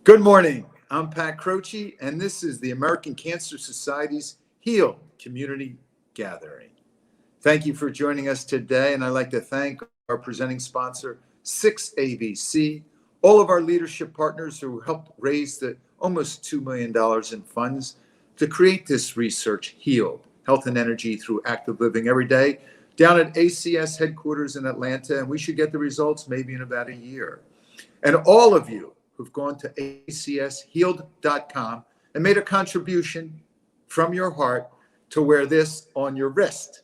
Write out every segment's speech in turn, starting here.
Good morning. I'm Pat Croce, and this is the American Cancer Society's HEAL Community Gathering. Thank you for joining us today, and I'd like to thank our presenting sponsor, 6ABC, all of our leadership partners who helped raise the almost $2 million in funds to create this research, HEAL, Health and Energy Through Active Living Every Day, down at ACS headquarters in Atlanta, and we should get the results maybe in about a year. And all of you who've gone to acshealed.com and made a contribution from your heart to wear this on your wrist,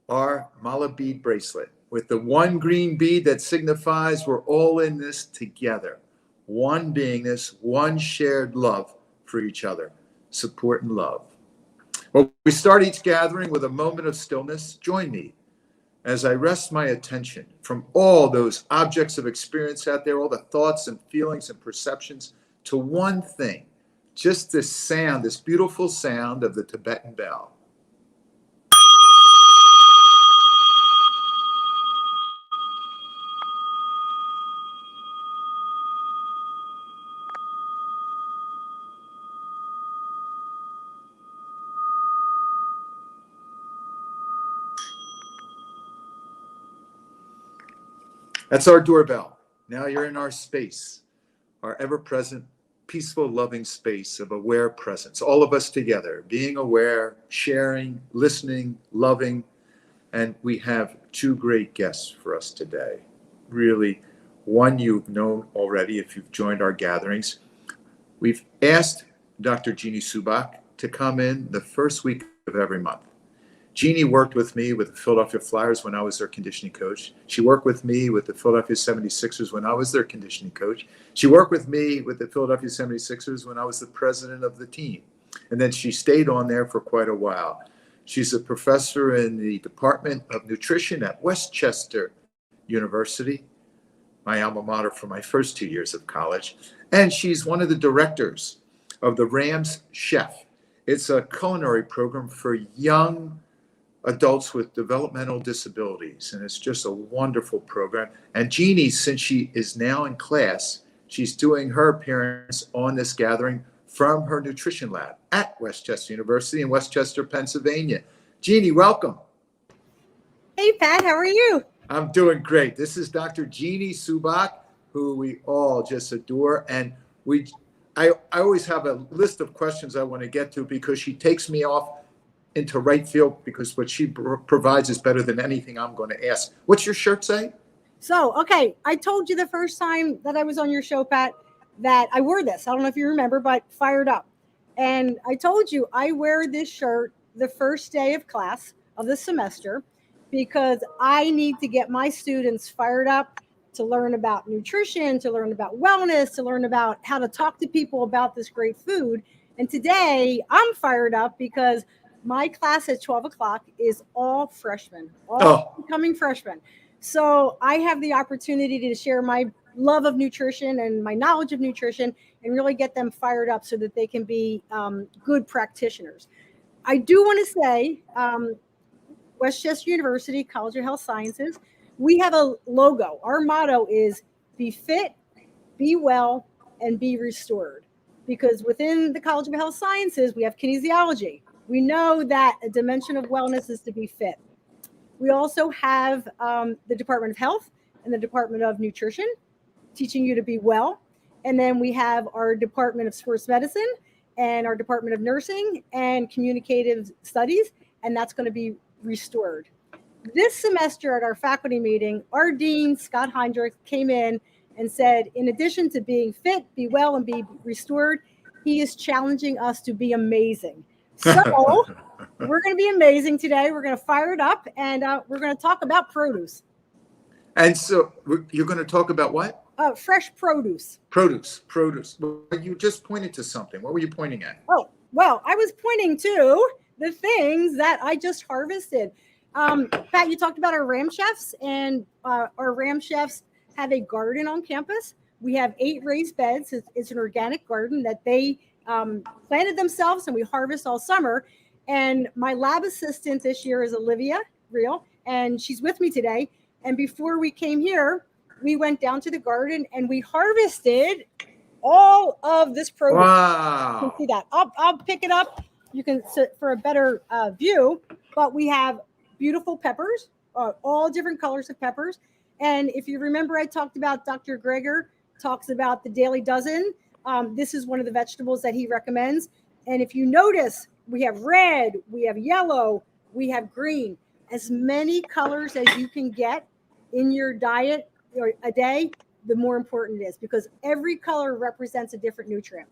our mala bead bracelet, with the one green bead that signifies we're all in this together. One beingness, one shared love for each other, support and love. Well, we start each gathering with a moment of stillness. Join me as I rest my attention from all those objects of experience out there, all the thoughts and feelings and perceptions, to one thing, just this sound, this beautiful sound of the Tibetan bell. That's our doorbell. Now you're in our space, our ever-present, peaceful, loving space of aware presence. All of us together, being aware, sharing, listening, loving. And we have two great guests for us today. Really, one you've known already if you've joined our gatherings. We've asked Dr. Jeanie Subach to come in the first week of every month. Jeanie worked with me with the Philadelphia Flyers when I was their conditioning coach. She worked with me with the Philadelphia 76ers when I was their conditioning coach. She worked with me with the Philadelphia 76ers when I was the president of the team. And then she stayed on there for quite a while. She's a professor in the Department of Nutrition at Westchester University, my alma mater for my first 2 years of college. And she's one of the directors of the Rams Chef. It's a culinary program for young adults with developmental disabilities, and it's just a wonderful program. And Jeanie, since she is now in class, she's doing her appearance on this gathering from her nutrition lab at Westchester University in Westchester, Pennsylvania. Jeanie, welcome. Hey, Pat, how are you? I'm doing great. This is Dr. Jeanie Subach, who we all just adore. And I always have a list of questions I want to get to because she takes me off into right field because what she provides is better than anything I'm going to ask. What's your shirt say? So, okay, I told you the first time that I was on your show, Pat, that I wore this. I don't know if you remember, but fired up. And I told you I wear this shirt the first day of class of the semester because I need to get my students fired up to learn about nutrition, to learn about wellness, to learn about how to talk to people about this great food. And today I'm fired up because my class at 12 o'clock is all freshmen, all becoming freshmen. So I have the opportunity to share my love of nutrition and my knowledge of nutrition and really get them fired up so that they can be good practitioners. I do want to say Westchester University College of Health Sciences, we have a logo. Our motto is be fit, be well, and be restored. Because within the College of Health Sciences, we have kinesiology. We know that a dimension of wellness is to be fit. We also have the Department of Health and the Department of Nutrition teaching you to be well. And then we have our Department of Sports Medicine and our Department of Nursing and Communicative Studies, and that's going to be restored. This semester at our faculty meeting, our dean, Scott Heinrich, came in and said, in addition to being fit, be well, and be restored, he is challenging us to be amazing. So we're going to be amazing today. We're going to fire it up, and we're going to talk about produce. And so you're going to talk about what? Fresh produce. Produce. Well, you just pointed to something. What were you pointing at? Oh, well, I was pointing to the things that I just harvested. Pat, you talked about our Ram Chefs, and our Ram Chefs have a garden on campus. We have 8 raised beds. It's an organic garden that they planted themselves, and we harvest all summer. And my lab assistant this year is Olivia Real, and she's with me today. And before we came here, we went down to the garden and we harvested all of this produce. You can see Wow. that. I'll pick it up. You can sit for a better view. But we have beautiful peppers, all different colors of peppers. And if you remember, I talked about Dr. Greger talks about the Daily Dozen. This is one of the vegetables that he recommends. And if you notice, we have red, we have yellow, we have green. As many colors as you can get in your diet or a day, the more important it is, because every color represents a different nutrient.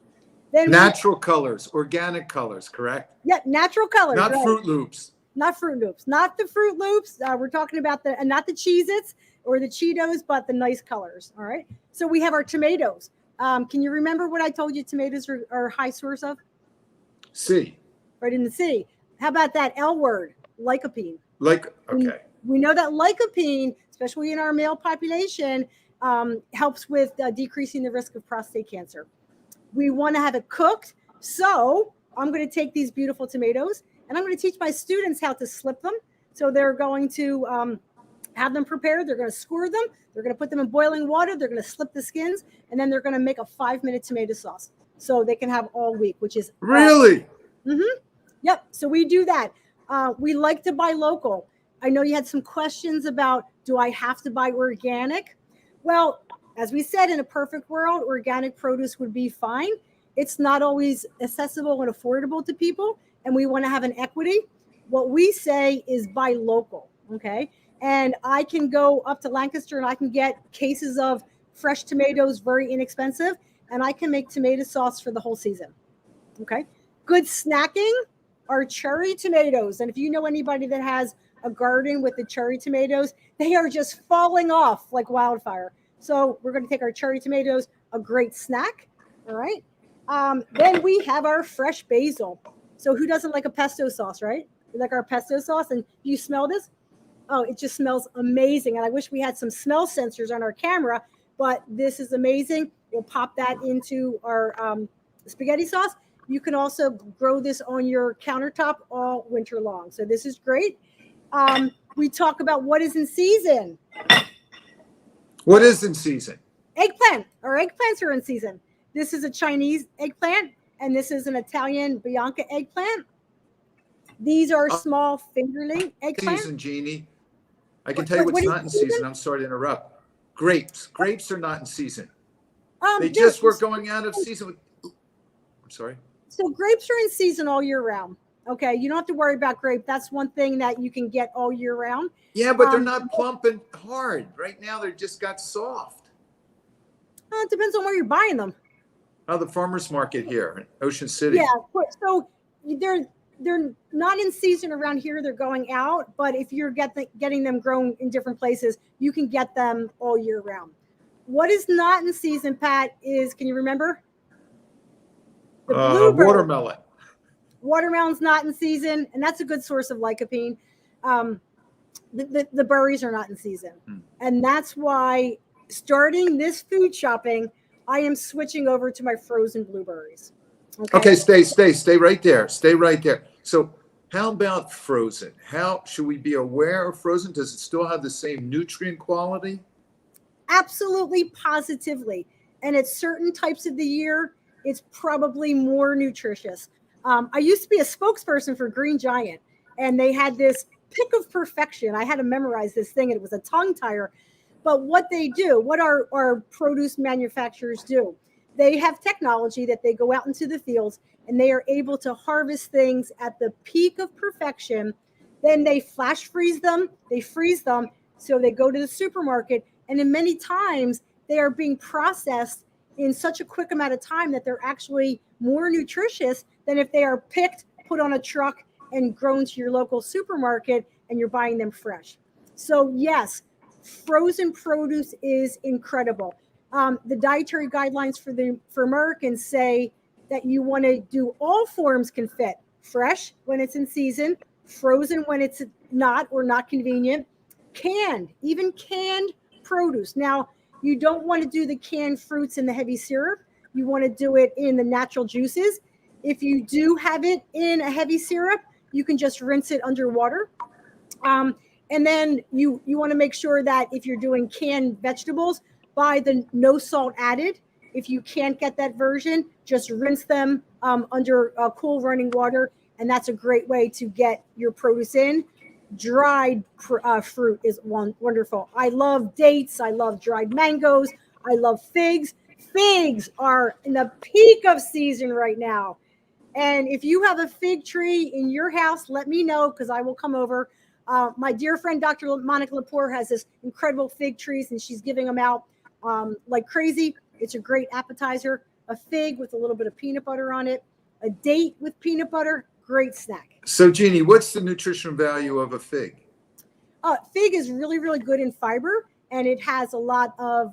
Then Natural colors, organic colors, correct? yeah, natural colors. Not Right. Fruit Loops. Not Fruit Loops, not the Fruit Loops. We're talking about not the Cheez-Its or the Cheetos, but the nice colors. All right. So we have our tomatoes. Can you remember what I told you tomatoes are high source of? C. Right in the C. How about that L word, lycopene? Like, okay. We know that lycopene, especially in our male population, helps with decreasing the risk of prostate cancer. We want to have it cooked. So I'm going to take these beautiful tomatoes and I'm going to teach my students how to slip them. So they're going to have them prepared. They're going to score them. They're going to put them in boiling water. They're going to slip the skins. And then they're going to make a 5-minute tomato sauce. So they can have all week, which is Really? Mm-hmm. Yep. So we do that. We like to buy local. I know you had some questions about, do I have to buy organic? Well, as we said, in a perfect world, organic produce would be fine. It's not always accessible and affordable to people, and we want to have an equity. What we say is buy local, okay? And I can go up to Lancaster and I can get cases of fresh tomatoes, very inexpensive, and I can make tomato sauce for the whole season, okay? Good snacking are cherry tomatoes. And if you know anybody that has a garden with the cherry tomatoes, they are just falling off like wildfire. So we're going to take our cherry tomatoes, a great snack. All right. Then we have our fresh basil. So who doesn't like a pesto sauce, right? You like our pesto sauce, and you smell this? Oh, it just smells amazing. And I wish we had some smell sensors on our camera, but this is amazing. We'll pop that into our spaghetti sauce. You can also grow this on your countertop all winter long. So this is great. We talk about what is in season. What is in season? Eggplant. Our eggplants are in season. This is a Chinese eggplant, and this is an Italian Bianca eggplant. These are small fingerling eggplants. Season, Jeanie. I can tell you what's not in season. I'm sorry to interrupt. Grapes. Grapes are not in season. They just were going out of season. I'm sorry. So grapes are in season all year round. Okay, you don't have to worry about grape. That's one thing that you can get all year round. Yeah, but they're not plump and hard. Right now, they just got soft. It depends on where you're buying them. Oh, the farmer's market here in Ocean City. Yeah, so they're not in season around here. They're going out. But if you're getting them grown in different places, you can get them all year round. What is not in season, Pat, is, can you remember? The blueberry. Watermelon. Watermelon's not in season, and that's a good source of lycopene. The berries are not in season. And that's why, starting this food shopping, I am switching over to my frozen blueberries. Okay, stay right there. Stay right there. So how about frozen? How should we be aware of frozen? Does it still have the same nutrient quality? Absolutely, positively. And at certain types of the year, it's probably more nutritious. I used to be a spokesperson for Green Giant, and they had this pick of perfection. I had to memorize this thing, and it was a tongue tire. But what they do, what our produce manufacturers do, they have technology that they go out into the fields, and they are able to harvest things at the peak of perfection. Then they flash freeze them, they freeze them, so they go to the supermarket, and in many times they are being processed in such a quick amount of time that they're actually more nutritious than if they are picked, put on a truck, and grown to your local supermarket, and you're buying them fresh. So yes, frozen produce is incredible. The dietary guidelines for Americans say that you want to do all forms can fit: fresh when it's in season, frozen when it's not or not convenient, canned, even canned produce. Now, you don't want to do the canned fruits in the heavy syrup. You want to do it in the natural juices. If you do have it in a heavy syrup, you can just rinse it under water. And then you want to make sure that if you're doing canned vegetables, buy the no salt added. If you can't get that version, just rinse them under cool running water, and that's a great way to get your produce in. Dried fruit is wonderful. I love dates. I love dried mangoes. I love figs. Figs are in the peak of season right now. And if you have a fig tree in your house, let me know because I will come over. My dear friend, Dr. Monica Lepore, has this incredible fig trees, and she's giving them out like crazy. It's a great appetizer. A fig with a little bit of peanut butter on it. A date with peanut butter, great snack. So, Jeanie, what's the nutritional value of a fig? Fig is really, really good in fiber, and it has a lot of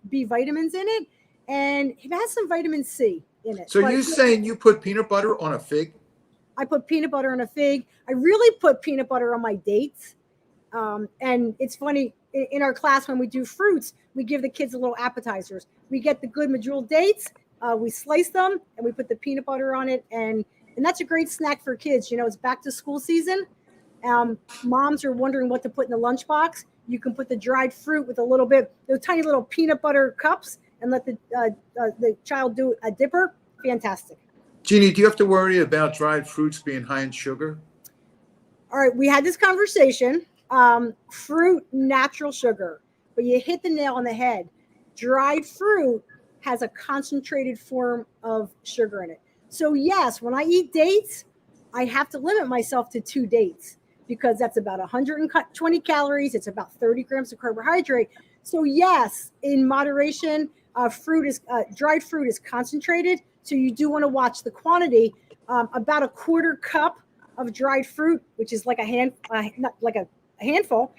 B vitamins in it, and it has some vitamin C in it. So you're saying you put peanut butter on a fig? I put peanut butter on a fig. I really put peanut butter on my dates. And it's funny, in our class when we do fruits, we give the kids a little appetizers. We get the good medjool dates, we slice them, and we put the peanut butter on it. And that's a great snack for kids. You know, it's back to school season. Moms are wondering what to put in the lunchbox. You can put the dried fruit with a little bit, those tiny little peanut butter cups, and let the child do a dipper. Fantastic. Jeanie, do you have to worry about dried fruits being high in sugar? All right, we had this conversation. Fruit, natural sugar, but you hit the nail on the head. Dried fruit has a concentrated form of sugar in it. So yes, when I eat dates, I have to limit myself to 2 dates because that's about 120 calories. It's about 30 grams of carbohydrate. So yes, in moderation, dried fruit is concentrated. So you do want to watch the quantity. About a quarter cup of dried fruit, which is like a handful,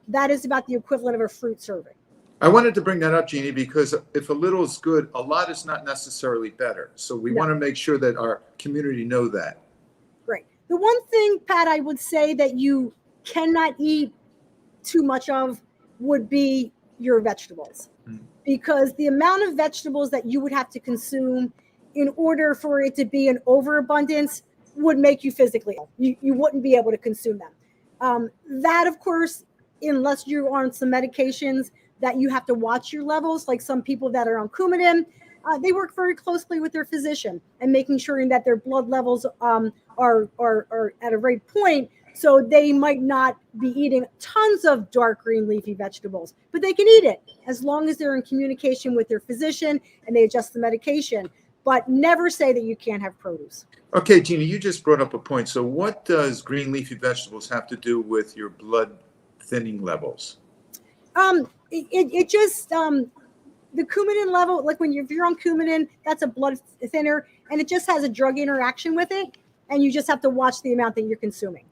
that is about the equivalent of a fruit serving. I wanted to bring that up, Jeanie, because if a little is good, a lot is not necessarily better. So we want to make sure that our community know that. Great. The one thing, Pat, I would say that you cannot eat too much of would be your vegetables. Because the amount of vegetables that you would have to consume in order for it to be an overabundance would make you physically ill. You wouldn't be able to consume them. That, of course, unless you're on some medications that you have to watch your levels, like some people that are on Coumadin, they work very closely with their physician and making sure that their blood levels are at a right point. So they might not be eating tons of dark green leafy vegetables, but they can eat it as long as they're in communication with their physician and they adjust the medication. But never say that you can't have produce. Okay, Jeanie, you just brought up a point. So what does green leafy vegetables have to do with your blood thinning levels? It just, the Coumadin level, like if you're on Coumadin, that's a blood thinner, and it just has a drug interaction with it, and you just have to watch the amount that you're consuming.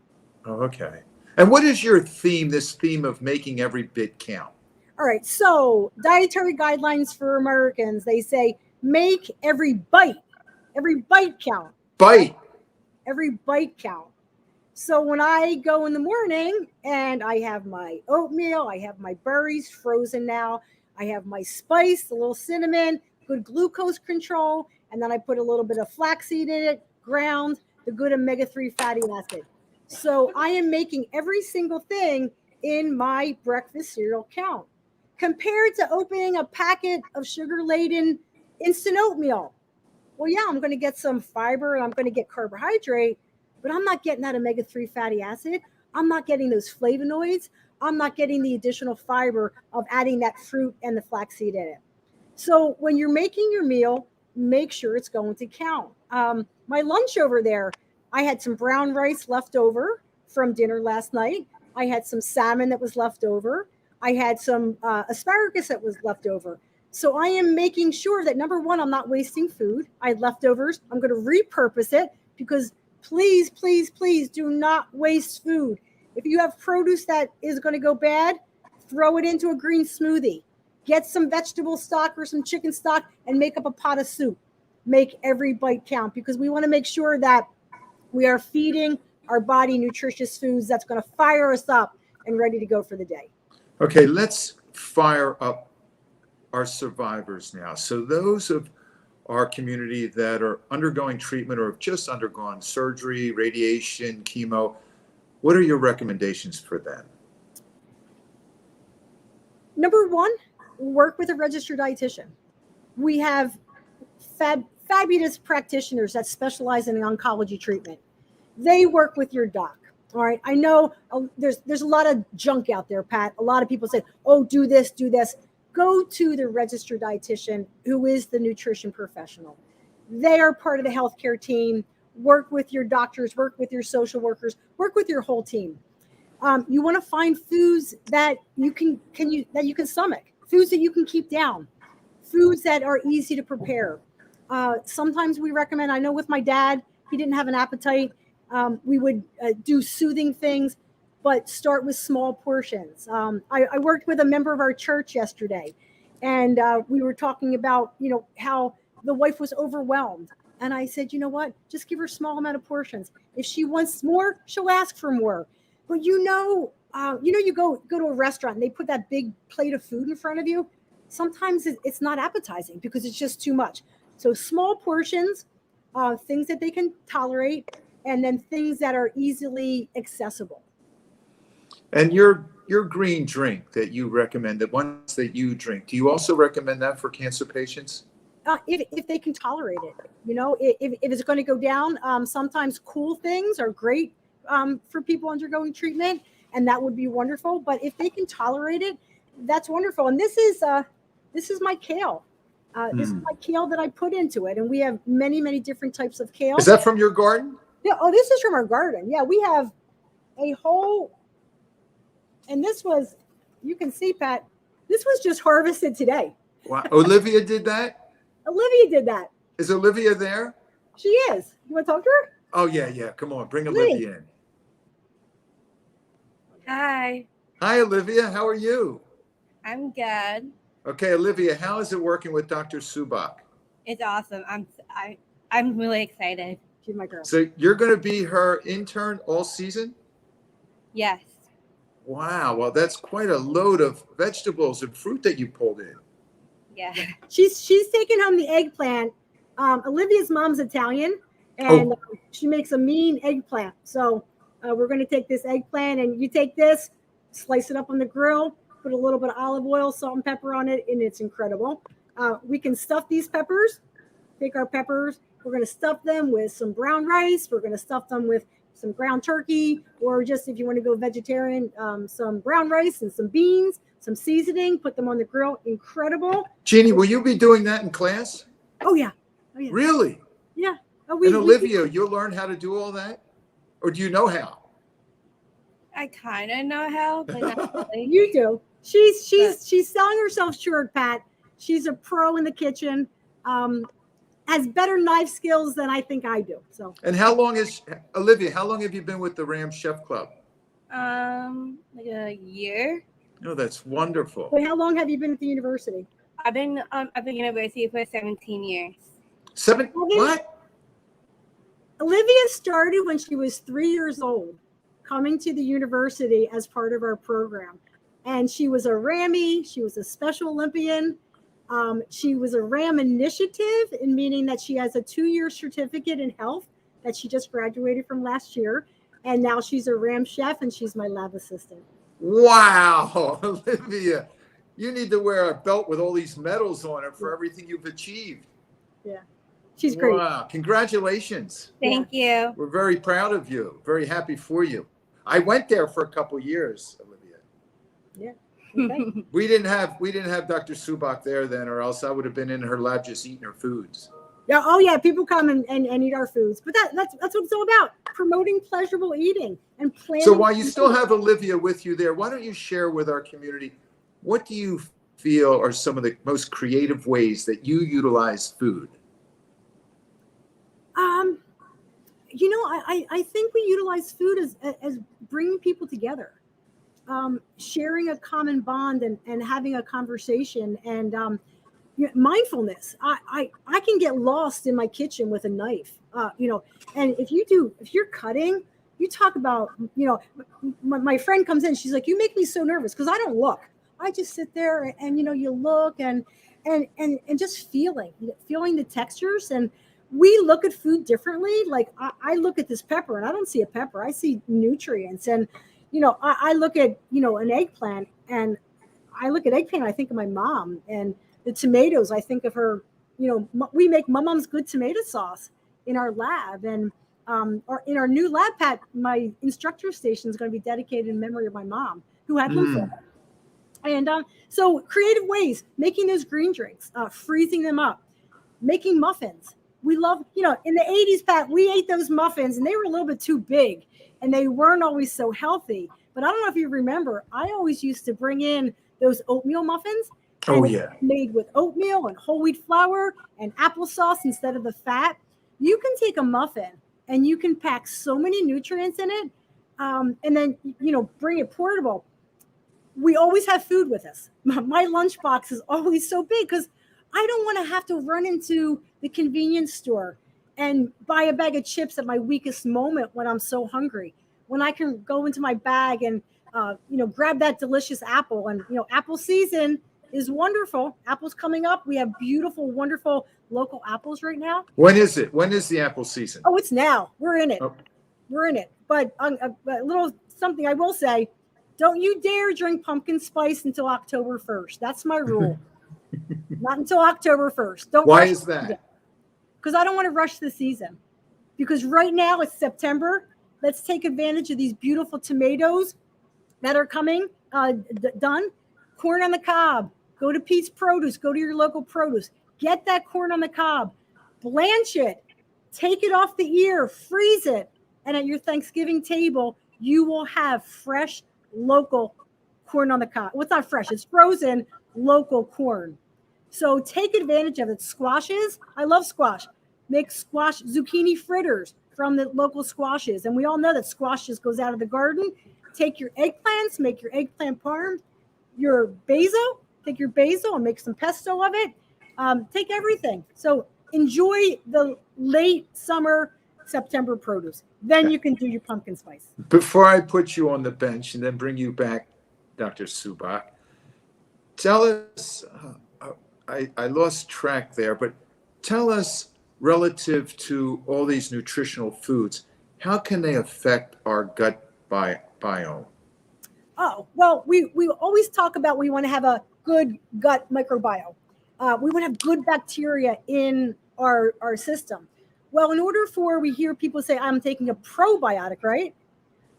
Oh, okay. And what is your theme, this theme of making every bit count? All right, so dietary guidelines for Americans, they say, make every bite count. Bite. Every bite count. So when I go in the morning and I have my oatmeal, I have my berries frozen now, I have my spice, a little cinnamon, good glucose control, and then I put a little bit of flaxseed in it, ground, the good omega-3 fatty acid. So I am making every single thing in my breakfast cereal count. Compared to opening a packet of sugar-laden instant oatmeal. Well, yeah, I'm going to get some fiber and I'm going to get carbohydrate, but I'm not getting that omega-3 fatty acid. I'm not getting those flavonoids. I'm not getting the additional fiber of adding that fruit and the flaxseed in it. So when you're making your meal, make sure it's going to count. My lunch over there, I had some brown rice left over from dinner last night. I had some salmon that was left over. I had some asparagus that was left over. So I am making sure that, number one, I'm not wasting food. I had leftovers. I'm going to repurpose it because please, please, please do not waste food. If you have produce that is going to go bad, throw it into a green smoothie. Get some vegetable stock or some chicken stock and make up a pot of soup. Make every bite count because we want to make sure that we are feeding our body nutritious foods that's going to fire us up and ready to go for the day. Okay, let's fire up our survivors now. So those of our community that are undergoing treatment or have just undergone surgery, radiation, chemo, what are your recommendations for them? Number one, work with a registered dietitian. We have fabulous practitioners that specialize in oncology treatment. They work with your doc. All right. I know there's a lot of junk out there, Pat. A lot of people say, oh, do this, do this. Go to the registered dietitian, who is the nutrition professional. They are part of the healthcare team. Work with your doctors, work with your social workers, work with your whole team. You want to find foods that you can stomach, foods that you can keep down, foods that are easy to prepare. Sometimes we recommend, I know with my dad, he didn't have an appetite. We would do soothing things, but start with small portions. I worked with a member of our church yesterday, and we were talking about, how the wife was overwhelmed. And I said, you know what, just give her a small amount of portions. If she wants more, she'll ask for more. But you go to a restaurant and they put that big plate of food in front of you. Sometimes it's not appetizing because it's just too much. So small portions, things that they can tolerate, and then things that are easily accessible. And your green drink that you recommend, the ones that you drink, do you also recommend that for cancer patients? If they can tolerate it, if it's going to go down, sometimes cool things are great for people undergoing treatment, and that would be wonderful. But if they can tolerate it, that's wonderful. And this is my kale. This is my kale that I put into it, and we have many, many different types of kale. Is that from your garden? Yeah. Oh, this is from our garden. Yeah, we have a whole, and this was, you can see, Pat, this was just harvested today. Wow. Olivia did that? Olivia did that. Is Olivia there? She is. You want to talk to her? Oh, yeah. Come on, bring Olivia in. Hi, Hi, Olivia. How are you? I'm good. Okay, Olivia, how is it working with Dr. Subach? It's awesome. I'm really excited. She's my girl. So you're going to be her intern all season? Yes. Wow. Well, that's quite a load of vegetables and fruit that you pulled in. Yeah. She's taking home the eggplant. Olivia's mom's Italian, and she makes a mean eggplant. So we're going to take this eggplant, and you take this, slice it up on the grill, put a little bit of olive oil, salt and pepper on it, and it's incredible. We can stuff these peppers. Take our peppers. We're going to stuff them with some brown rice. We're going to stuff them with some ground turkey, or just if you want to go vegetarian, some brown rice and some beans, some seasoning, put them on the grill. Incredible. Jeannie, will you be doing that in class? Oh, yeah. Really? Yeah. And Olivia, you'll learn how to do all that? Or do you know how? I kind of know how, but not really. You do. She's selling herself short, Pat. She's a pro in the kitchen. Has better knife skills than I think I do. So. And how long Olivia, how long have you been with the Ram Chef Club? Like a year. Oh, that's wonderful. Wait, how long have you been at the university? I've been at the university for 17 years. What? Olivia started when she was 3 years old, coming to the university as part of our program. And she was a Rammy. She was a Special Olympian. She was a RAM initiative, in meaning that she has a 2-year certificate in health that she just graduated from last year. And now she's a RAM chef, and she's my lab assistant. Wow, Olivia, you need to wear a belt with all these medals on it for everything you've achieved. Yeah, she's great. Wow, congratulations. Thank you. We're very proud of you. Very happy for you. I went there for a couple years, Olivia. Yeah. Okay. We didn't have Dr. Subach there then, or else I would have been in her lab just eating her foods. Yeah. Oh yeah. People come and eat our foods, but that's what it's all about: promoting pleasurable eating and planning. So while you still have Olivia with you there, why don't you share with our community, what do you feel are some of the most creative ways that you utilize food? I think we utilize food as bringing people together, sharing a common bond and having a conversation and mindfulness. I can get lost in my kitchen with a knife, and if you're cutting, you talk about, my friend comes in, she's like, you make me so nervous because I don't look. I just sit there and you look and just feeling the textures. And we look at food differently. Like I look at this pepper and I don't see a pepper. I see nutrients. And, I look at, an eggplant, and I look at eggplant, I think of my mom. And The tomatoes, I think of her, we make Mom's Good Tomato Sauce in our lab. And in our new lab, Pat, my instructor station is going to be dedicated in memory of my mom, who had lymphoma. And so creative ways, making those green drinks, freezing them up, making muffins. We love, in the 80s, Pat, we ate those muffins and they were a little bit too big and they weren't always so healthy. But I don't know if you remember, I always used to bring in those oatmeal muffins. Oh, yeah. Made with oatmeal and whole wheat flour and applesauce instead of the fat. You can take a muffin and you can pack so many nutrients in it, and then, bring it portable. We always have food with us. My lunchbox is always so big because I don't want to have to run into the convenience store and buy a bag of chips at my weakest moment when I'm so hungry. When I can go into my bag and, grab that delicious apple. And, apple season is wonderful. Apples coming up. We have beautiful, wonderful local apples right now. When is it? When is the apple season? Oh, it's now. We're in it. Oh. We're in it. But a little something I will say, don't you dare drink pumpkin spice until October 1st. That's my rule. Not until October 1st. Don't. Why is that? Because I don't want to rush the season. Because right now it's September. Let's take advantage of these beautiful tomatoes that are coming done. Corn on the cob. Go to Pete's Produce. Go to your local produce. Get that corn on the cob. Blanch it. Take it off the ear. Freeze it. And at your Thanksgiving table, you will have fresh, local corn on the cob. Well, it's not fresh. It's frozen local corn. So take advantage of it. Squashes. I love squash. Make squash zucchini fritters from the local squashes. And we all know that squash just goes out of the garden. Take your eggplants, make your eggplant parm, your basil, take your basil and make some pesto of it. Take everything. So enjoy the late summer September produce. Then you can do your pumpkin spice. Before I put you on the bench and then bring you back, Dr. Subach, tell us, I lost track there, but tell us, relative to all these nutritional foods, how can they affect our gut biome? Oh, well, we always talk about we want to have a good gut microbiome. We want to have good bacteria in our system. Well, in order we hear people say, I'm taking a probiotic, right?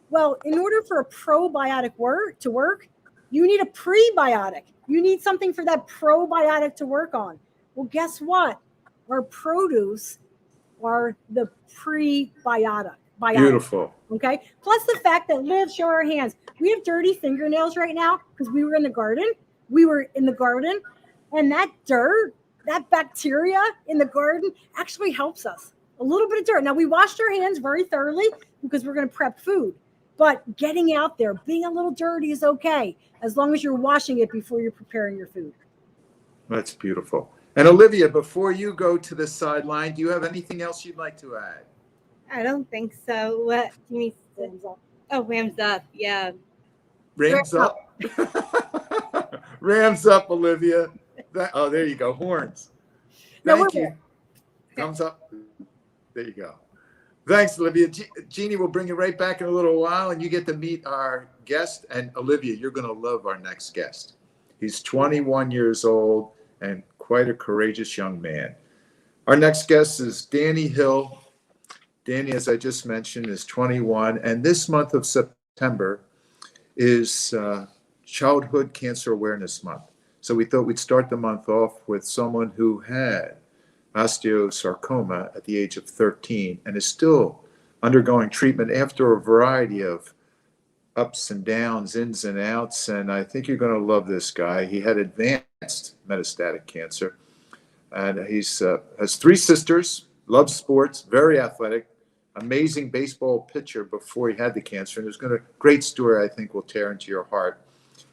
Well, in order for a probiotic to work, you need a prebiotic. You need something for that probiotic to work on. Well, guess what? Our produce are the prebiotic. Beautiful. Okay. Plus the fact that, Liv, show our hands. We have dirty fingernails right now because we were in the garden. And that dirt, that bacteria in the garden actually helps us. A little bit of dirt. Now, we washed our hands very thoroughly because we're going to prep food. But getting out there, being a little dirty is okay, as long as you're washing it before you're preparing your food. That's beautiful. And Olivia, before you go to the sideline, do you have anything else you'd like to add? I don't think so. What do you need? Oh, rams up. Yeah. Rams up. Rams up, Olivia. There you go. Horns. Thank you. Thumbs up. There you go. Thanks, Olivia. Jeannie will bring you right back in a little while, and you get to meet our guest. And Olivia, you're going to love our next guest. He's 21 years old and quite a courageous young man. Our next guest is Danny Hill. Danny, as I just mentioned, is 21, and this month of September is Childhood Cancer Awareness Month. So we thought we'd start the month off with someone who had osteosarcoma at the age of 13 and is still undergoing treatment after a variety of ups and downs, ins and outs, and I think you're going to love this guy. He had advanced metastatic cancer, and he's has 3 sisters, loves sports, very athletic, amazing baseball pitcher before he had the cancer, and there's going to great story I think will tear into your heart.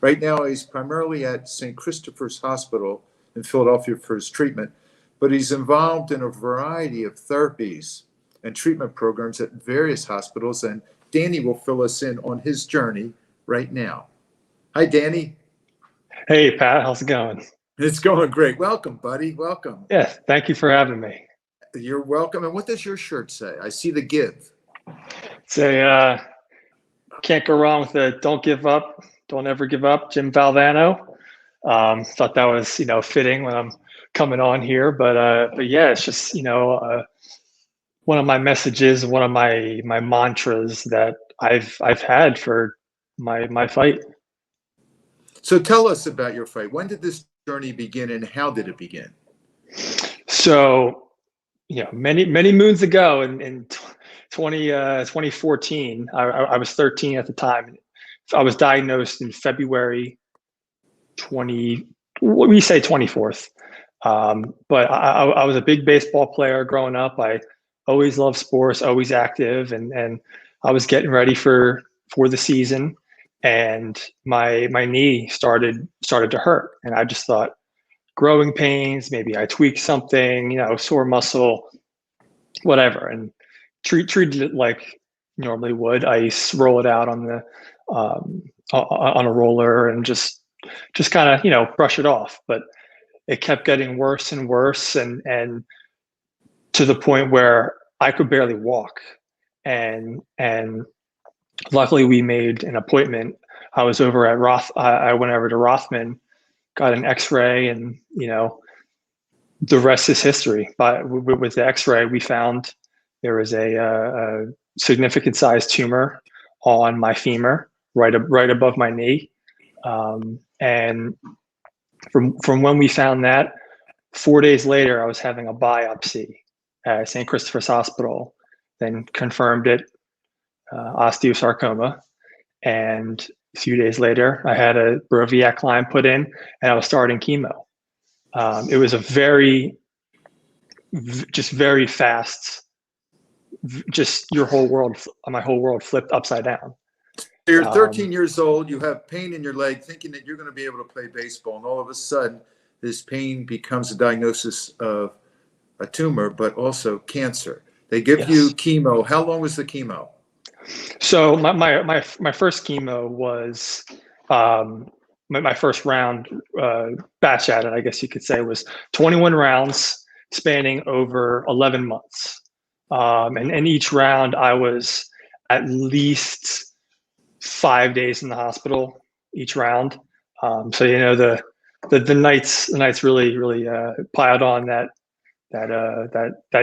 Right now, he's primarily at St. Christopher's Hospital in Philadelphia for his treatment, but he's involved in a variety of therapies and treatment programs at various hospitals, and Danny will fill us in on his journey right now. Hi, Danny. Hey, Pat. How's it going? It's going great. Welcome, buddy. Welcome. Yes, thank you for having me. You're welcome. And what does your shirt say? I see the give. Say, can't go wrong with the don't give up, don't ever give up, Jim Valvano. Thought that was, fitting when I'm coming on here, but yeah, it's just, one of my messages, one of my mantras that I've had for my fight. So tell us about your fight. When did this journey begin, and how did it begin? So, many moons ago in 2014, I was 13 at the time. I was diagnosed in February 24th. But I was a big baseball player growing up. I always loved sports, always active, and I was getting ready for the season, and my knee started to hurt, and I just thought, growing pains, maybe I tweaked something, sore muscle, whatever, and treated it like normally would. I roll it out on the on a roller and just kind of brush it off, but it kept getting worse and worse, and to the point where I could barely walk. And luckily we made an appointment. I was over at I went over to Rothman, got an X-ray, and the rest is history. But with the X-ray, we found there was a significant sized tumor on my femur, right above my knee, and from when we found that, 4 days later, I was having a biopsy at St. Christopher's Hospital, then confirmed it, osteosarcoma. And a few days later, I had a Broviac line put in, and I was starting chemo. It was a very fast, just my whole world flipped upside down. You're 13 years old, you have pain in your leg, thinking that you're going to be able to play baseball, and all of a sudden, this pain becomes a diagnosis of a tumor, but also cancer. They give you chemo. How long was the chemo? So my first chemo was my first round batch at it, I guess you could say, was 21 rounds spanning over 11 months. And each round I was at least 5 days in the hospital each round. So the nights really piled on that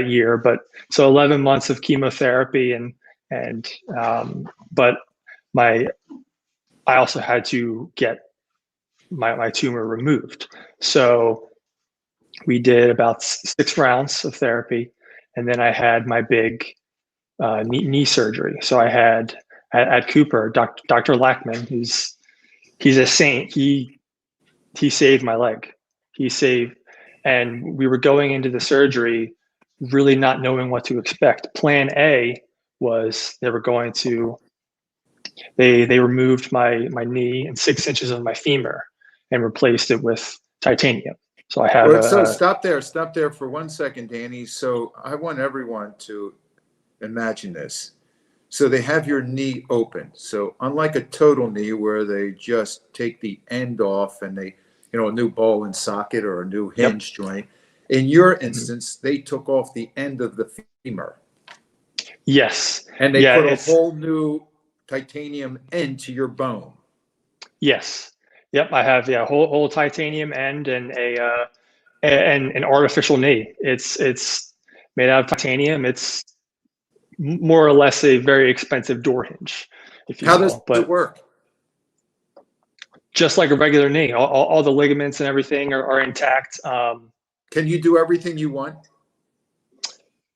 year. But so 11 months of chemotherapy, and but I also had to get my tumor removed. So we did about 6 rounds of therapy, and then I had my big knee surgery. So I had at Cooper, Dr. Lackman, he's a saint. He saved my leg. And we were going into the surgery really not knowing what to expect. Plan A was they removed my knee and 6 inches of my femur and replaced it with titanium. So I have. So stop there for 1 second, Danny. So I want everyone to imagine this. So they have your knee open. So unlike a total knee where they just take the end off and they, a new ball and socket or a new hinge joint. In your instance, they took off the end of the femur. Yes. And they put a whole new titanium end to your bone. Yes. Yep. I have whole titanium end and an artificial knee. It's made out of titanium. It's more or less a very expensive door hinge. How does it work? Just like a regular knee, all the ligaments and everything are intact. Can you do everything you want?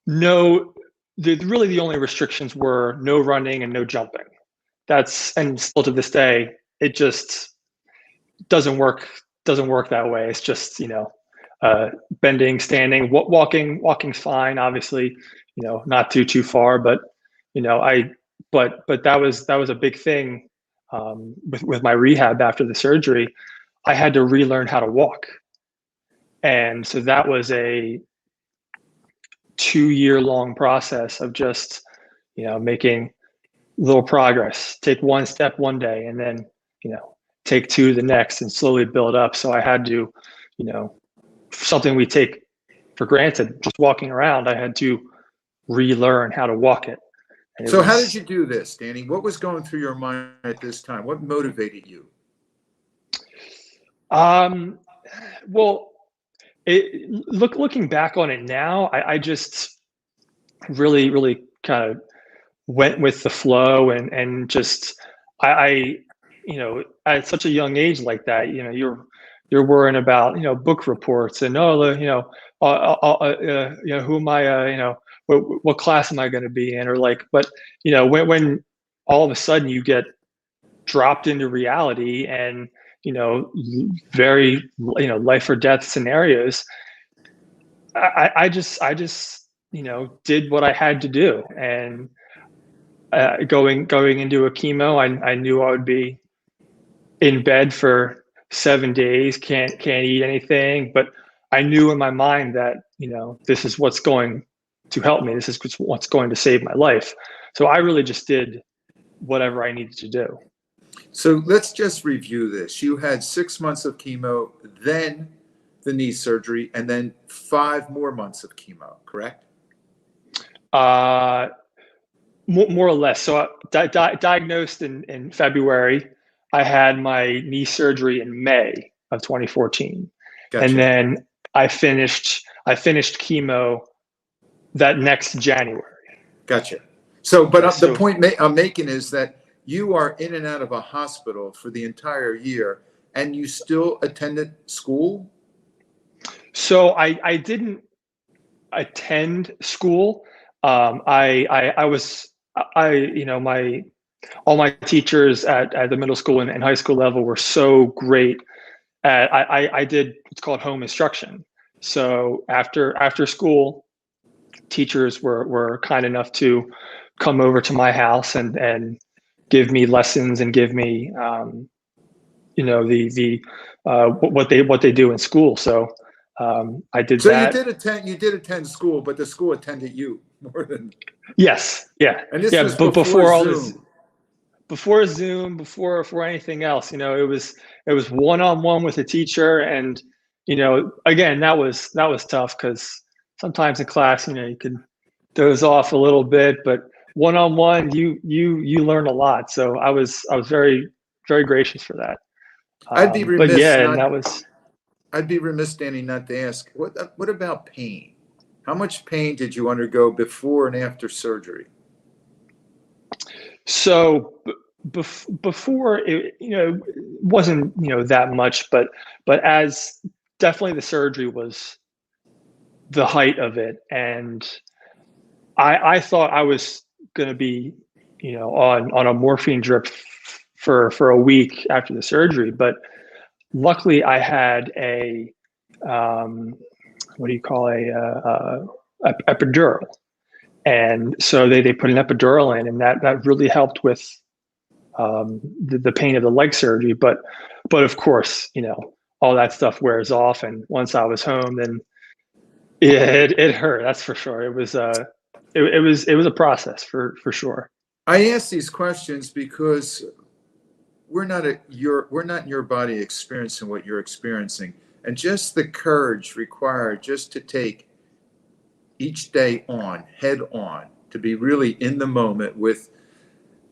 No, really the only restrictions were no running and no jumping. And still to this day, it just doesn't work that way. It's just, bending, standing, walking's fine, obviously, not too far, but, but that was a big thing. With my rehab after the surgery, I had to relearn how to walk. And so that was a 2-year-long process of just, making little progress, take one step one day, and then, take 2 the next, and slowly build up. So I had to, something we take for granted, just walking around, I had to relearn how to walk it. So how did you do this, Danny? What was going through your mind at this time? What motivated you? Well, looking back on it now, I just really kind of went with the flow and just I at such a young age like that, you're worrying about book reports and who am I what class am I going to be in, or like, but when all of a sudden you get dropped into reality and very life or death scenarios, I just did what I had to do. And going into a chemo, I knew I would be in bed for 7 days, can't eat anything, but I knew in my mind that this is what's going to help me, this is what's going to save my life. So I really just did whatever I needed to do. So let's just review this. You had 6 months of chemo, then the knee surgery, and then 5 more months of chemo, correct? More or less. So diagnosed in February. I had my knee surgery in May of 2014. Gotcha. And then I finished chemo that next January. Gotcha. So, but Yeah, the point I'm making is that you are in and out of a hospital for the entire year, and you still attended school? So I didn't attend school. All my teachers at the middle school and high school level were so great at, I did what's called home instruction. So after school, teachers were kind enough to come over to my house and give me lessons and give me what they do in school. So I did that. So you did attend school, but the school attended you more than. Yes. Yeah. And this yeah, was but before all Zoom. this, before Zoom, before anything else, it was one-on-one with a teacher. And, again, that was tough because sometimes in class, you could doze off a little bit, but one-on-one, you learn a lot. So I was very, very gracious for that. I'd be remiss. But yeah, and that was. I'd be remiss, Danny, not to ask, what about pain? How much pain did you undergo before and after surgery? So before it, wasn't that much, but as definitely the surgery was the height of it, and I thought I was going to be on a morphine drip for a week after the surgery, but luckily I had a epidural. And so they put an epidural in, and that really helped with the pain of the leg surgery. But of course, all that stuff wears off. And once I was home, then it hurt. That's for sure. It was a process for sure. I ask these questions because we're not in your body experiencing what you're experiencing, and just the courage required just to take each day head on, to be really in the moment with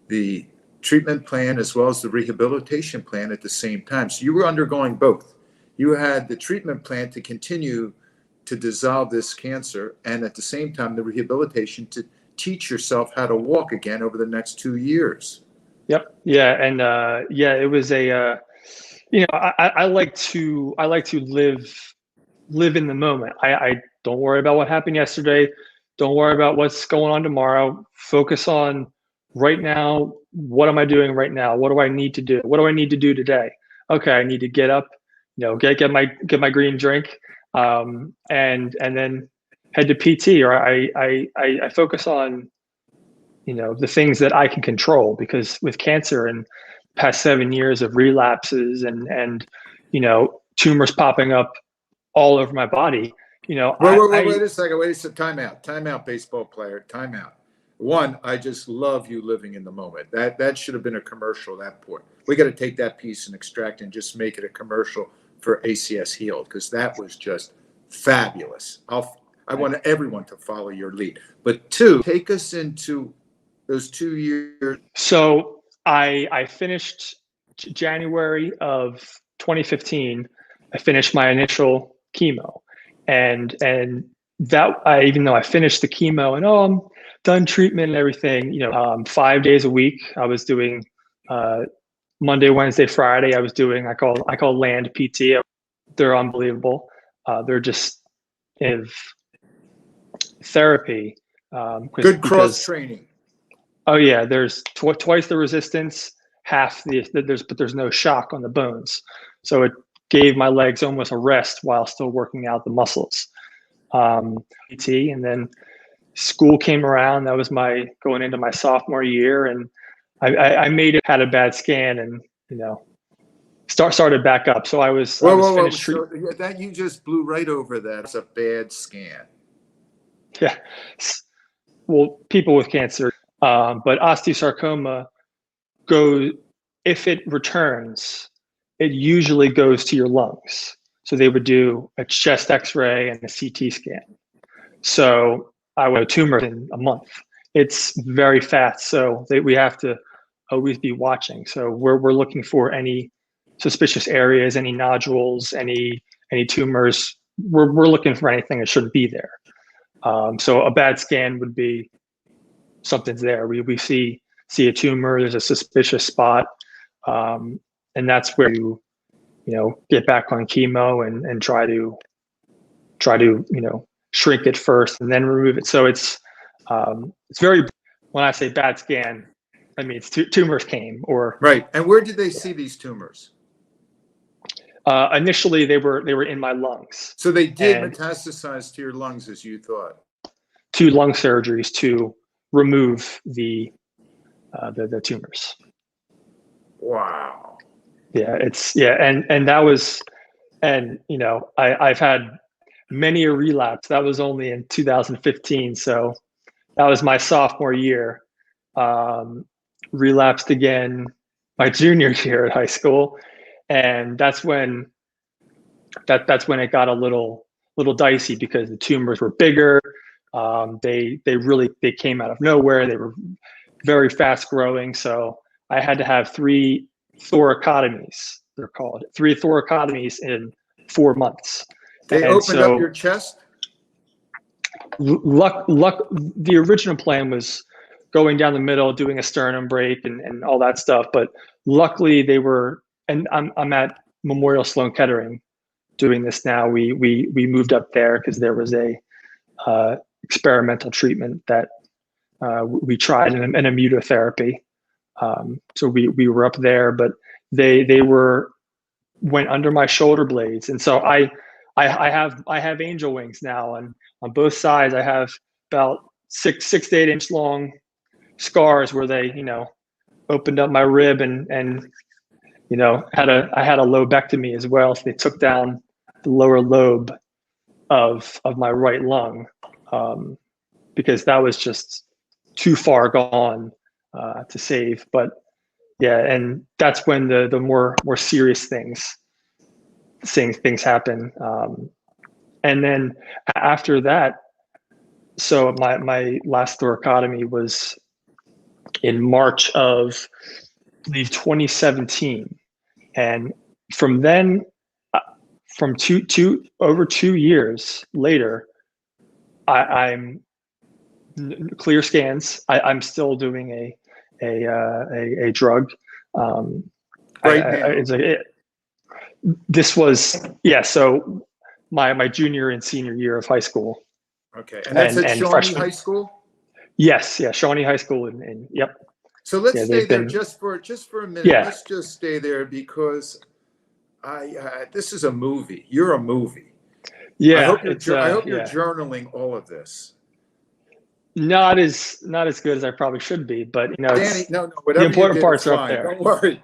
the treatment plan as well as the rehabilitation plan at the same time. So you were undergoing both. You had the treatment plan to continue to dissolve this cancer, and at the same time, the rehabilitation to teach yourself how to walk again over the next 2 years. Yep. Yeah. And it was a, I like to live in the moment. I don't worry about what happened yesterday. Don't worry about what's going on tomorrow. Focus on right now. What am I doing right now? What do I need to do? What do I need to do today? Okay, I need to get up, get my green drink, and then head to PT. Or I focus on, the things that I can control, because with cancer and past 7 years of relapses and tumors popping up all over my body, Wait a second. Time out, baseball player. Time out. One, I just love you living in the moment. That should have been a commercial at that point. We got to take that piece and extract and just make it a commercial for ACS Healed, because that was just fabulous. I want everyone to follow your lead. But two, take us into those 2 years. So I finished January of 2015. I finished my initial chemo, and that even though I finished the chemo and I'm done treatment and everything, 5 days a week I was doing Monday, Wednesday, Friday. I was doing I call land PT. They're unbelievable. They're just in therapy. Good cross training. Oh yeah, there's twice the resistance, half but there's no shock on the bones, so it gave my legs almost a rest while still working out the muscles. PT, and then school came around. That was my going into my sophomore year, and I had a bad scan, and started back up. So I was finished. So that you just blew right over that. It's a bad scan. Yeah. Well, people with cancer, but osteosarcoma if it returns, it usually goes to your lungs. So they would do a chest X-ray and a CT scan. So I would have tumors in a month. It's very fast. So we have to always be watching. So we're looking for any suspicious areas, any nodules, any tumors. We're looking for anything that shouldn't be there. So a bad scan would be something's there. We see a tumor, there's a suspicious spot, and that's where you get back on chemo and try to shrink it first and then remove it. So it's very, when I say bad scan, I mean it's tumors came or right. And where did they see these tumors? Initially, they were in my lungs. So they did metastasize to your lungs, as you thought. 2 lung surgeries to remove the tumors. Wow. Yeah, and that was, and I've had many a relapse. That was only in 2015, so that was my sophomore year. Relapsed again my junior year at high school, and that's when it got a little dicey because the tumors were bigger. They came out of nowhere. They were very fast growing. So I had to have 3 thoracotomies. They're called 3 thoracotomies in 4 months. They opened up your chest? The original plan was going down the middle, doing a sternum break and all that stuff. But luckily they were, and I'm at Memorial Sloan Kettering doing this now. We moved up there because there was a experimental treatment that we tried in immunotherapy. So we were up there, but they went under my shoulder blades, and so I have angel wings now, and on both sides I have about 6 to 8 inch long scars where they opened up my rib and I had a lobectomy as well. So they took down the lower lobe of my right lung because that was just too far gone to save. But yeah, and that's when the more serious things happen. And then after that, so my last thoracotomy was in March of, I believe, 2017, and from then, from over 2 years later, I'm clear scans. I'm still doing a drug. This was so my junior and senior year of high school. Okay, and that's at Shawnee High School. Yes, Shawnee High School, and yep. So let's stay there just for a minute. Yeah. Let's just stay there because this is a movie. You're a movie. Yeah. I hope you're journaling all of this. Not as good as I probably should be, but Danny, no, the important parts are up there.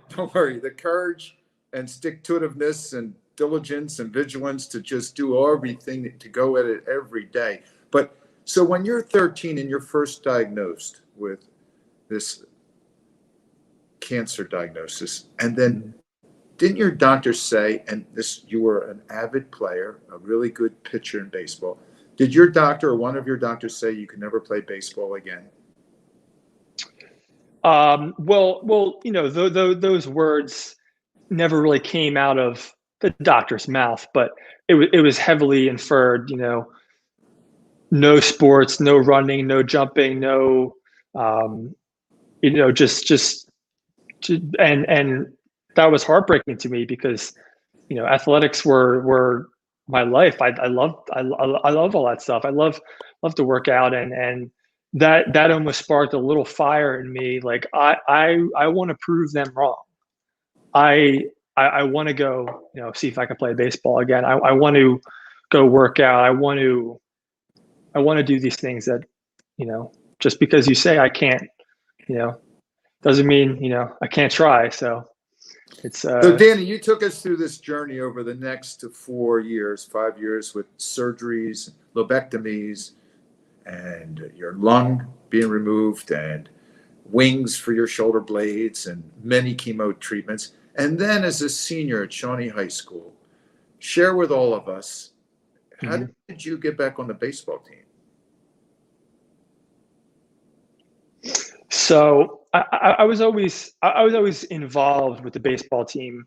Don't worry. The courage and stick-to-itiveness and diligence and vigilance to just do everything, to go at it every day. But so when you're 13 and you're first diagnosed with this cancer diagnosis, and then didn't your doctor say, and this, you were an avid player, a really good pitcher in baseball, did your doctor or one of your doctors say you could never play baseball again? Well, those words never really came out of the doctor's mouth, but it was heavily inferred, no sports, no running, no jumping, no, just and that was heartbreaking to me because, athletics were my life. I love all that stuff. I love to work out, and that almost sparked a little fire in me. Like I want to prove them wrong. I want to go, see if I can play baseball again. I want to go work out. I want to do these things that, just because you say I can't, doesn't mean, I can't try. So it's, So Danny, you took us through this journey over the next 4 years, 5 years with surgeries, lobectomies, and your lung being removed and wings for your shoulder blades and many chemo treatments. And then as a senior at Shawnee High School, share with all of us, how did you get back on the baseball team? So I was always involved with the baseball team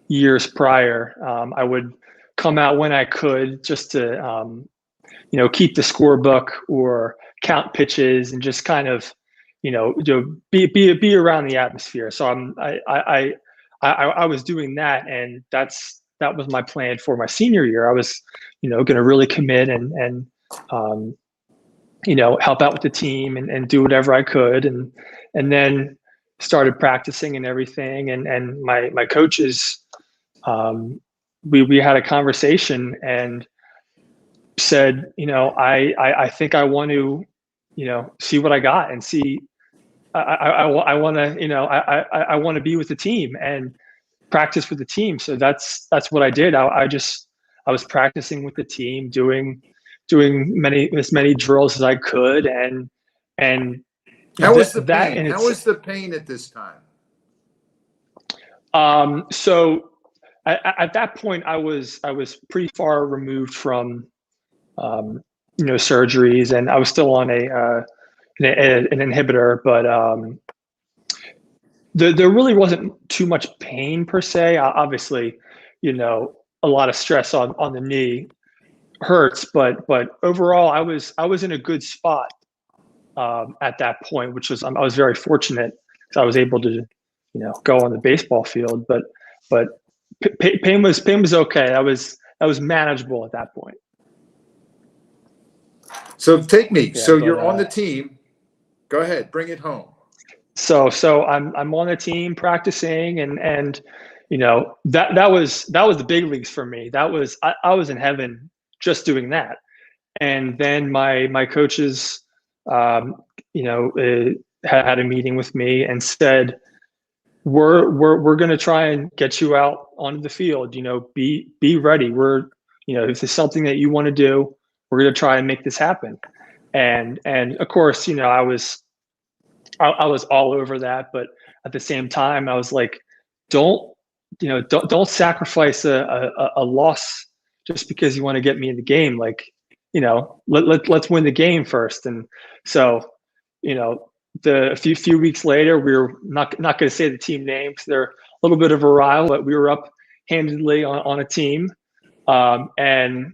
years prior. I would come out when I could just to, keep the scorebook or count pitches and just kind of, be around the atmosphere. So I was doing that, and that was my plan for my senior year. I was, going to really commit and help out with the team and do whatever I could. And then started practicing and everything. And my coaches, we had a conversation and said, I think I want to, see what I got and see, I want to, I want to be with the team and practice with the team. So that's what I did. I was practicing with the team, doing as many drills as I could, and how was the pain? How was the pain at this time? So at that point, I was pretty far removed from surgeries, and I was still on an inhibitor, but there really wasn't too much pain per se. Obviously, a lot of stress on the knee hurts, but overall I was in a good spot at that point, which was I was very fortunate because I was able to go on the baseball field, but pain was okay. That was manageable at that point. So take me. Yeah, so you're on the team. Go ahead, bring it home. So I'm on the team practicing, and that was the big leagues for me. That was I was in heaven just doing that. And then my coaches, had a meeting with me and said, we're going to try and get you out onto the field. Be ready. If there's something that you want to do, we're going to try and make this happen. And of course, I was all over that, but at the same time, I was like, don't sacrifice a loss just because you want to get me in the game. Like, let's win the game first. And so, a few weeks later, we were not going to say the team name because they're a little bit of a rival, but we were up handedly on a team. And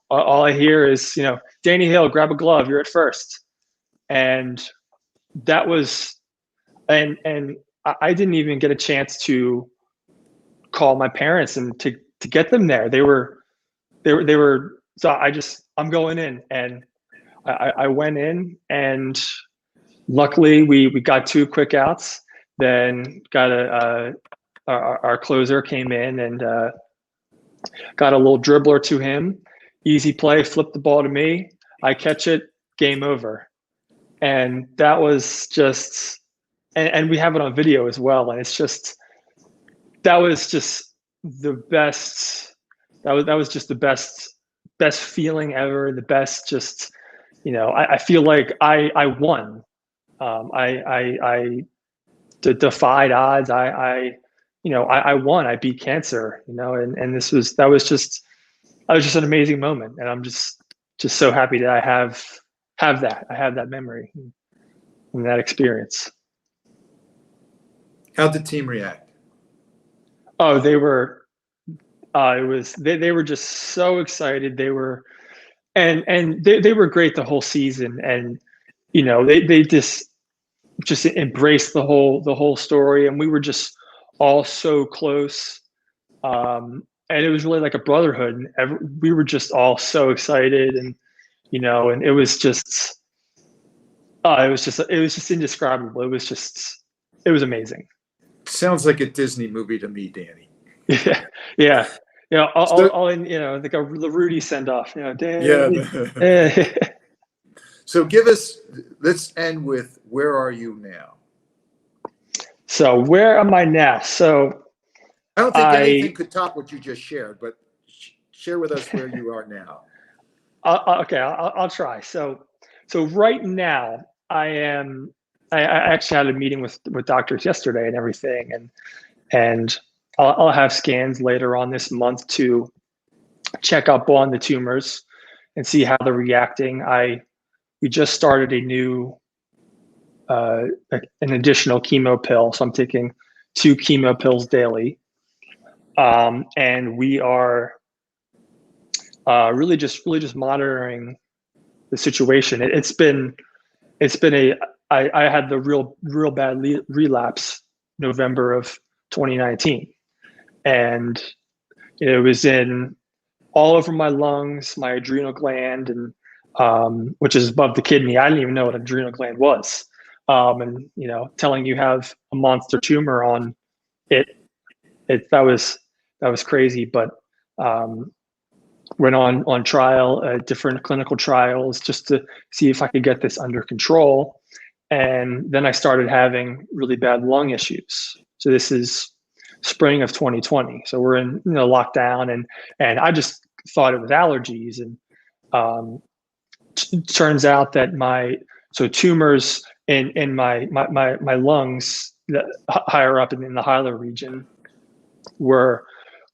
all I hear is, Danny Hill, grab a glove, you're at first. And that was, and I didn't even get a chance to call my parents and to get them there. They were, so I'm going in, and I went in, and luckily we got 2 quick outs, then got our closer came in and got a little dribbler to him, easy play, flipped the ball to me, I catch it, game over. And that was just, and we have it on video as well. And it's just, that was just the best, that was just the best feeling ever. The best, just, I feel like I won. I defied odds. I won. I beat cancer, and that was just an amazing moment. And I'm just so happy that I have that memory and that experience. How'd the team react? Oh, they were They were just so excited. They were and they were great the whole season, and they just embraced the whole story, and we were just all so close. And it was really like a brotherhood, and we were just all so excited, and and it was just indescribable. It was amazing. Sounds like a Disney movie to me, Danny. Yeah, yeah, So- all in, like the Rudy send off, Yeah. Danny. So let's end with, where are you now? So where am I now? So I don't think anything could top what you just shared, but share with us where you are now. okay, I'll try. So right now I actually had a meeting with doctors yesterday and everything, and I'll have scans later on this month to check up on the tumors and see how they're reacting. We just started a new an additional chemo pill, so I'm taking 2 chemo pills daily, and we are really just monitoring the situation. It's been I had the real bad relapse November of 2019, and it was in all over my lungs, my adrenal gland, and which is above the kidney. I didn't even know what an adrenal gland was, and telling you have a monster tumor on it. That was crazy, but went on trial, different clinical trials, just to see if I could get this under control. And then I started having really bad lung issues. So this is spring of 2020. So we're in lockdown, and I just thought it was allergies. And turns out that tumors in my lungs, higher up in the hilar region, were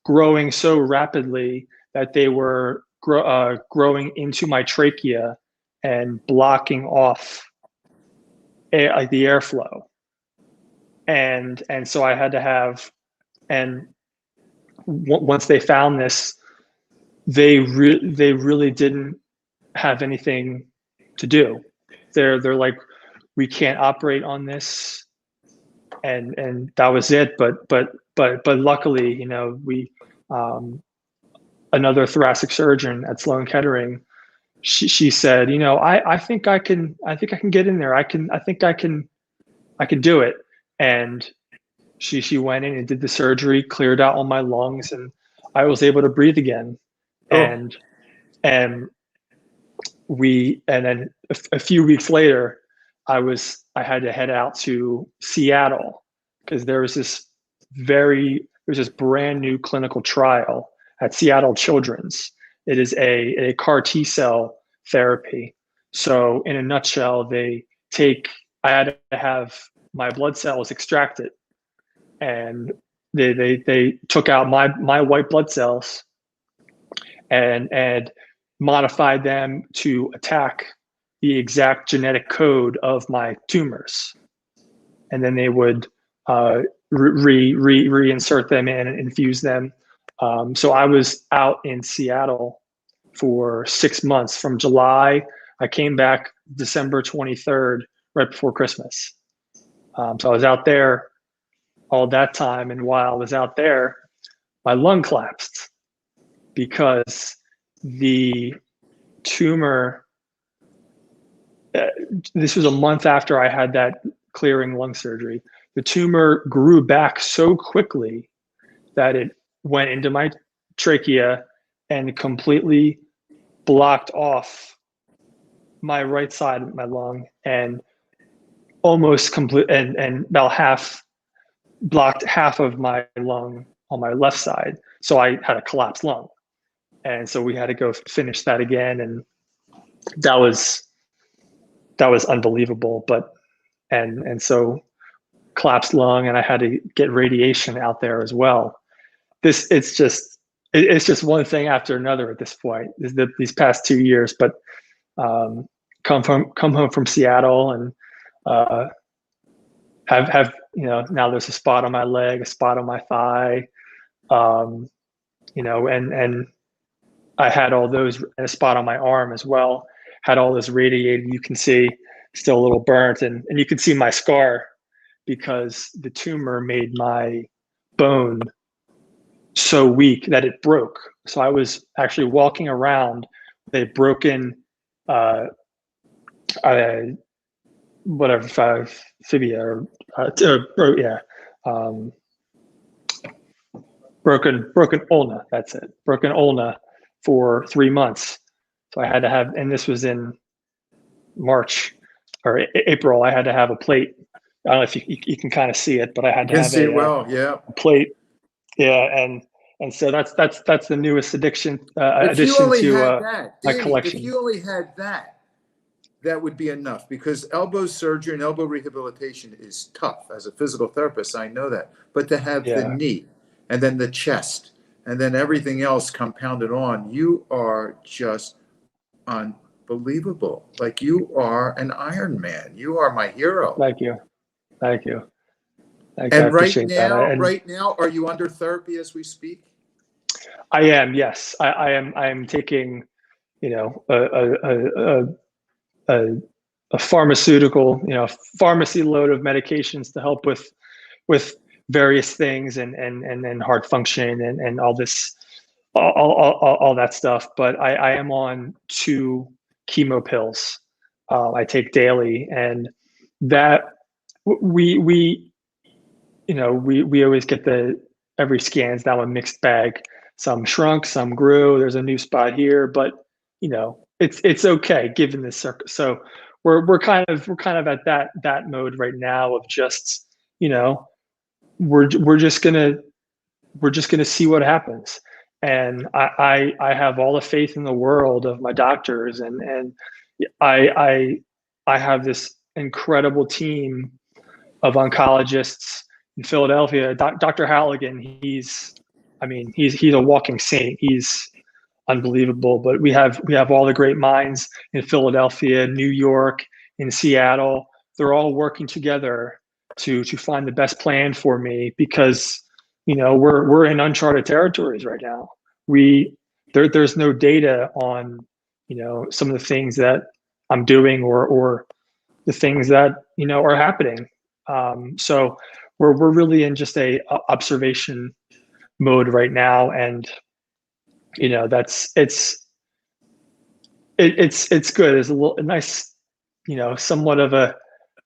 growing so rapidly that they were growing into my trachea and blocking off like the airflow. And so I had to have, and once they found this, they really didn't have anything to do. They're like, we can't operate on this, and that was it. But luckily, we another thoracic surgeon at Sloan Kettering, she said, I think I can get in there. I think I can do it. And she went in and did the surgery, cleared out all my lungs, and I was able to breathe again. Oh. And then a few weeks later, I had to head out to Seattle, because there was this brand new clinical trial at Seattle Children's. It is a CAR T cell therapy. So in a nutshell, I had to have my blood cells extracted, and they took out my white blood cells and modified them to attack the exact genetic code of my tumors. And then they would reinsert them in and infuse them. So I was out in Seattle for 6 months. From July, I came back December 23rd, right before Christmas. So I was out there all that time. And while I was out there, my lung collapsed, because the tumor, this was a month after I had that clearing lung surgery. The tumor grew back so quickly that it went into my trachea and completely blocked off my right side of my lung, and almost complete, and about blocked half of my lung on my left side. So I had a collapsed lung. And so we had to go finish that again. And that was unbelievable. And so collapsed lung, and I had to get radiation out there as well. It's just one thing after another at this point, these past 2 years. But come home from Seattle, and have now there's a spot on my leg, a spot on my thigh, and I had all those in a spot on my arm as well, had all this radiated. You can see still a little burnt, and you can see my scar because the tumor made my bone so weak that it broke. So I was actually walking around with a broken, fibia broken ulna. That's it, broken ulna for 3 months. So I had to have, and this was in March or April. I had to have a plate. I don't know if you can kind of see it, but I had to have yeah. a plate. Yeah, and so that's the newest addition addition to my collection. If you only had that, that would be enough, because elbow surgery and elbow rehabilitation is tough. As a physical therapist, I know that. But to have the knee and then the chest and then everything else compounded on, you are just unbelievable. Like, you are an Iron Man. You are my hero. Thank you. And right now, are you under therapy as we speak? I am. Yes, I am. I am taking, a pharmaceutical, pharmacy load of medications to help with various things and heart function and all this, all that stuff. But I am on 2 chemo pills I take daily, and that we always get every scan's now a mixed bag. Some shrunk, some grew. There's a new spot here, but it's okay given this circuit. So we're kind of at that mode right now of just, we're just gonna see what happens. And I have all the faith in the world of my doctors, and I have this incredible team of oncologists in Philadelphia. Dr. Halligan, he's a walking saint. He's unbelievable. But we have all the great minds in Philadelphia, New York, in Seattle. They're all working together to find the best plan for me, because we're in uncharted territories right now. There's no data on some of the things that I'm doing or the things that are happening. So we're really in just a observation mode right now, and it's good. There's a nice, somewhat of a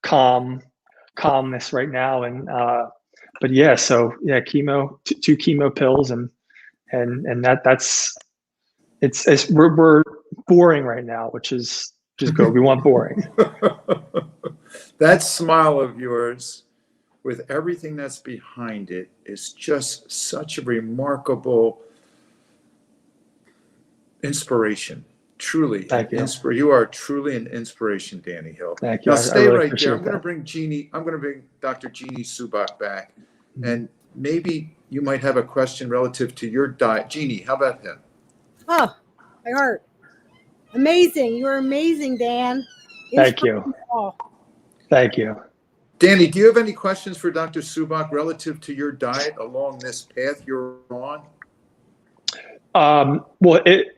calmness right now, and but yeah, so yeah, chemo, 2 chemo pills, and we're boring right now, which is just good. We want boring. That smile of yours, with everything that's behind it, is just such a remarkable inspiration. Truly, thank you. You are truly an inspiration, Danny Hill. Thank you. Now stay really right there. I'm going to bring Dr. Jeanie Subach back, and maybe you might have a question relative to your diet. Jeanie, how about him? Oh, my heart. Amazing. You're amazing, Dan. Thank you. Thank you. Danny, do you have any questions for Dr. Subach relative to your diet along this path you're on? Well, it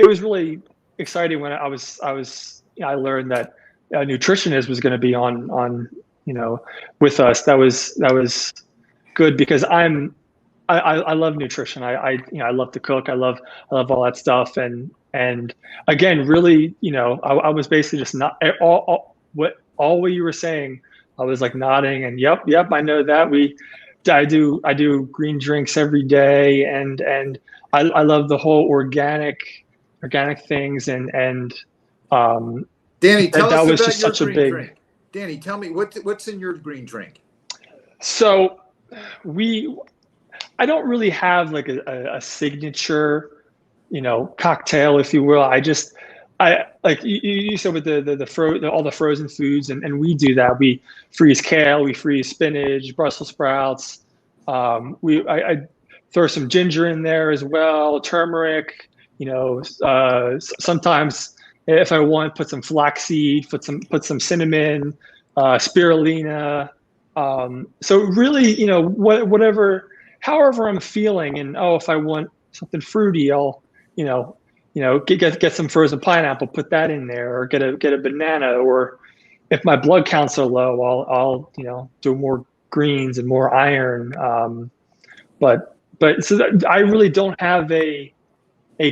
was really exciting when I learned that a nutritionist was going to be on with us. That was good, because I love nutrition. I love to cook. I love all that stuff. And again, really, I was basically just not all what you were saying. I was like nodding and yep, I know that. I do green drinks every day, and I love the whole organic things, and Danny, tell that us was about just your such a green big drink. Danny, tell me what's in your green drink. So I don't really have like a signature, cocktail, if you will. I like you said with all the frozen foods, and we do that. We freeze kale, we freeze spinach, Brussels sprouts. I throw some ginger in there as well, turmeric. Sometimes if I want, put some flaxseed, put some cinnamon, spirulina. So really, whatever however I'm feeling. And if I want something fruity, I'll get some frozen pineapple, put that in there, or get a banana. Or if my blood counts are low, I'll do more greens and more iron. But so that, I really don't have a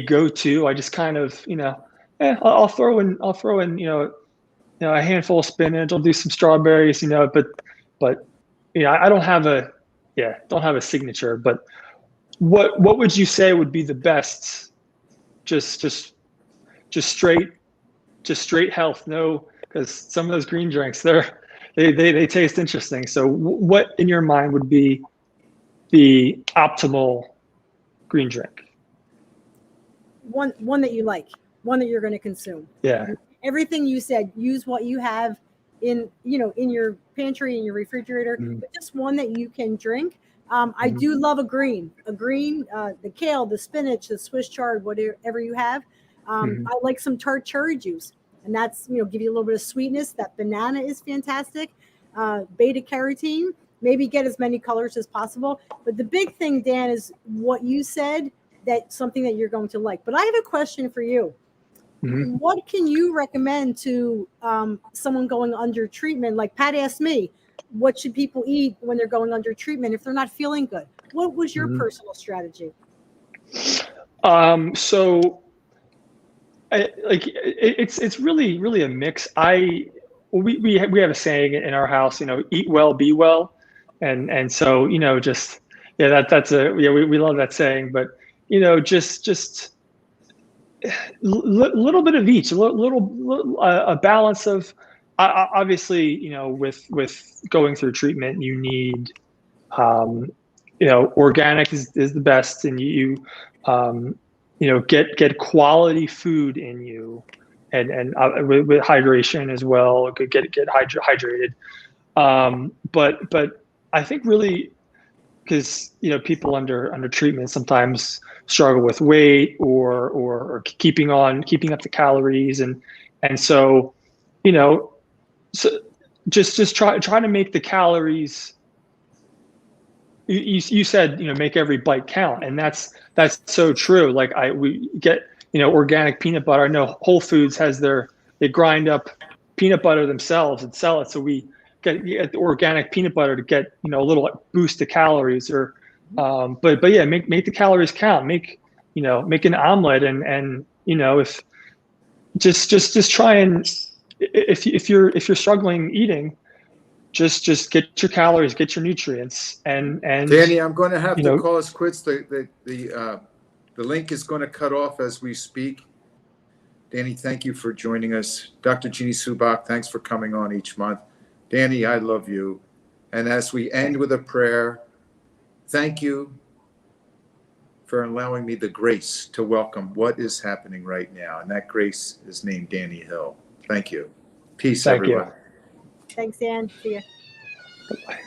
go-to. I just kind of I'll throw in a handful of spinach. I'll do some strawberries. But I don't have a signature. But what would you say would be the best? Just straight health. No, because some of those green drinks, they taste interesting. So what in your mind would be the optimal green drink? One that you like, one that you're going to consume. Yeah. Everything you said, use what you have in your pantry, in your refrigerator, but just one that you can drink. I do love a green, the kale, the spinach, the Swiss chard, whatever you have. I like some tart cherry juice, and that's, give you a little bit of sweetness. That banana is fantastic. Beta carotene, maybe get as many colors as possible. But the big thing, Dan, is what you said, that's something that you're going to like. But I have a question for you. What can you recommend to someone going under treatment? Like Pat asked me, what should people eat when they're going under treatment if they're not feeling good? What was your personal strategy? So it's really a mix. We have a saying in our house, eat well, be well. And so, we love that saying, but, just little bit of each, a balance of, obviously, with going through treatment, you need, organic is the best, and you get quality food in you, and with hydration as well, get hydrated. But I think really, because people under treatment sometimes struggle with weight or keeping up the calories, and so so just try to make the calories. You said make every bite count, and that's so true. Like we get organic peanut butter. I know Whole Foods they grind up peanut butter themselves and sell it, so we get the organic peanut butter to get a little boost to calories. Or but yeah, make the calories count. Make an omelet, and if just try and if you're struggling eating, just get your calories, get your nutrients, and Danny, I'm going to have to call us quits. The link is going to cut off as we speak. Danny, thank you for joining us. Dr. Jeanie Subach, thanks for coming on each month. Danny, I love you. And as we end with a prayer, thank you for allowing me the grace to welcome what is happening right now. And that grace is named Danny Hill. Thank you. Peace, everyone. Thanks, Dan. See ya. Bye.